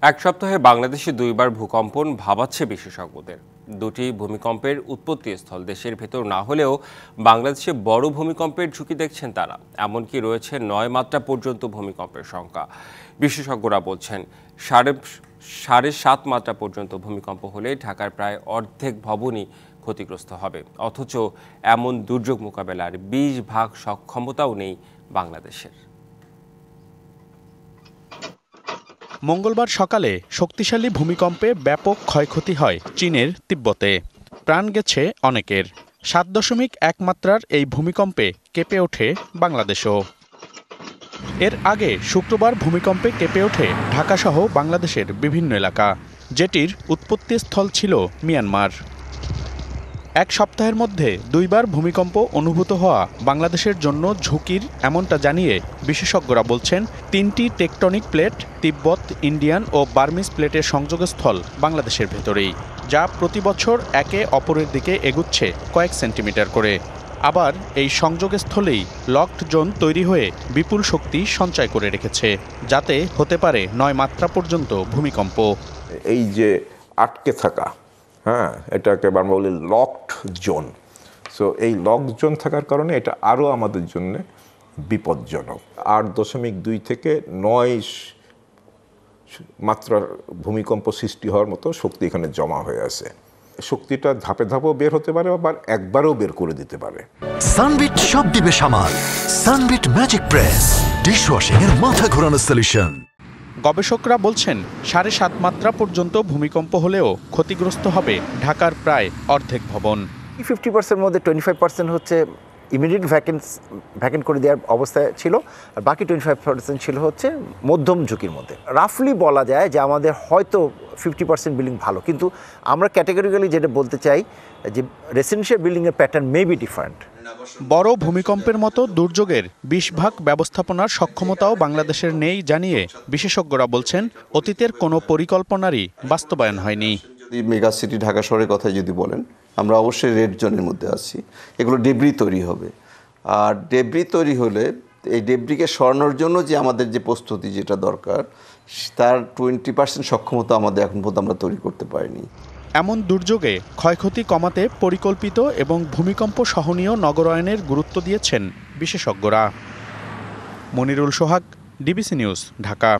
এক সপ্তাহে বাংলাদেশে দুইবার ভূকম্পন ভাবাচ্ছে বিশেষজ্ঞদের। দুটি ভূমিকম্পের উৎপত্তিস্থল দেশের ভেতর না হলেও বাংলাদেশে বড় ভূমিকম্পের ঝুঁকি দেখছেন তারা। এমনকি রয়েছে ৯ মাত্রা পর্যন্ত ভূমিকম্পের সংখ্যা। বিশেষজ্ঞরা বলছেন ৭.৫ মাত্রা পর্যন্ত ভূমিকম্প হলে ঢাকার প্রায় অর্ধেক ভবনই ক্ষতিগ্রস্ত হবে, অথচ এমন দুর্যোগ মোকাবেলার ২০% সক্ষমতাও নেই বাংলাদেশের। মঙ্গলবার সকালে শক্তিশালী ভূমিকম্পে ব্যাপক ক্ষয়ক্ষতি হয় চীনের তিব্বতে। প্রাণ গেছে অনেকের। ৭.১ মাত্রার এই ভূমিকম্পে কেঁপে ওঠে বাংলাদেশও। এর আগে শুক্রবার ভূমিকম্পে কেঁপে ওঠে ঢাকাসহ বাংলাদেশের বিভিন্ন এলাকা, যেটির উৎপত্তিস্থল ছিল মিয়ানমার। এক সপ্তাহের মধ্যে দুইবার ভূমিকম্প অনুভূত হওয়া বাংলাদেশের জন্য ঝুঁকির, এমনটা জানিয়ে বিশেষজ্ঞরা বলছেন ৩টি টেকটনিক প্লেট তিব্বত, ইন্ডিয়ান ও বার্মিজ প্লেটের সংযোগস্থল বাংলাদেশের ভেতরেই, যা প্রতি বছর একে অপরের দিকে এগুচ্ছে কয়েক সেন্টিমিটার করে। আবার এই সংযোগস্থলেই লকড জোন তৈরি হয়ে বিপুল শক্তি সঞ্চয় করে রেখেছে, যাতে হতে পারে ৯ মাত্রা পর্যন্ত ভূমিকম্প। এই যে আটকে থাকা, এটাকে আমরা বলি লকড জোন। সো এই লকড জোন থাকার কারণে এটা আরও আমাদের জন্য বিপজ্জনক। ৮.২ থেকে ৯ মাত্রার ভূমিকম্প সৃষ্টি হওয়ার মতো শক্তি এখানে জমা হয়ে আছে। শক্তিটা ধাপে ধাপেও বের হতে পারে, আবার একবারও বের করে দিতে পারে। সানবিট সব দিবে সামাল। সানবিট ম্যাজিক প্রেস ডিশওয়াশিং এর মাথা ঘোরানো সলিউশন। গবেষকরা বলছেন ৭.৫ মাত্রা পর্যন্ত ভূমিকম্প হলেও ক্ষতিগ্রস্ত হবে ঢাকার প্রায় অর্ধেক ভবন। 50% মধ্যে 25% হচ্ছে ইমিডিয়েট ভ্যাকেন্ট করে দেওয়ার অবস্থায় ছিল, আর বাকি 25% ছিল হচ্ছে মধ্যম ঝুঁকির মধ্যে। রাফলি বলা যায় যে আমাদের হয়তো 50% বিল্ডিং ভালো, কিন্তু আমরা ক্যাটেগরিক্যালি যেটা বলতে চাই যে রেসিডেন্সিয়াল বিল্ডিংয়ের প্যাটার্ন মে বি ডিফারেন্ট। বড় ভূমিকম্পের মতো দুর্যোগের ২০% ব্যবস্থাপনার সক্ষমতাও বাংলাদেশের নেই জানিয়ে বিশেষজ্ঞরা বলছেন অতীতের কোনো পরিকল্পনারই বাস্তবায়ন হয়নি। মেগা সিটি ঢাকা শহরের কথা যদি বলেন, আমরা অবশ্যই রেড জোনের মধ্যে আছি। এগুলো ডেব্রি তৈরি হবে, আর ডেব্রি তৈরি হলে এই ডেব্রিকে সরানোর জন্য যে আমাদের যে প্রস্তুতি যেটা দরকার, তার 20% সক্ষমতা আমাদের এখন পর্যন্ত আমরা তৈরি করতে পারিনি। এমন দুর্যোগে ক্ষয়ক্ষতি কমাতে পরিকল্পিত এবং ভূমিকম্প সহনীয় নগরায়নের গুরুত্ব দিয়েছেন বিশেষজ্ঞরা। মনিরুল সোহাগ, ডিবিসি নিউজ, ঢাকা।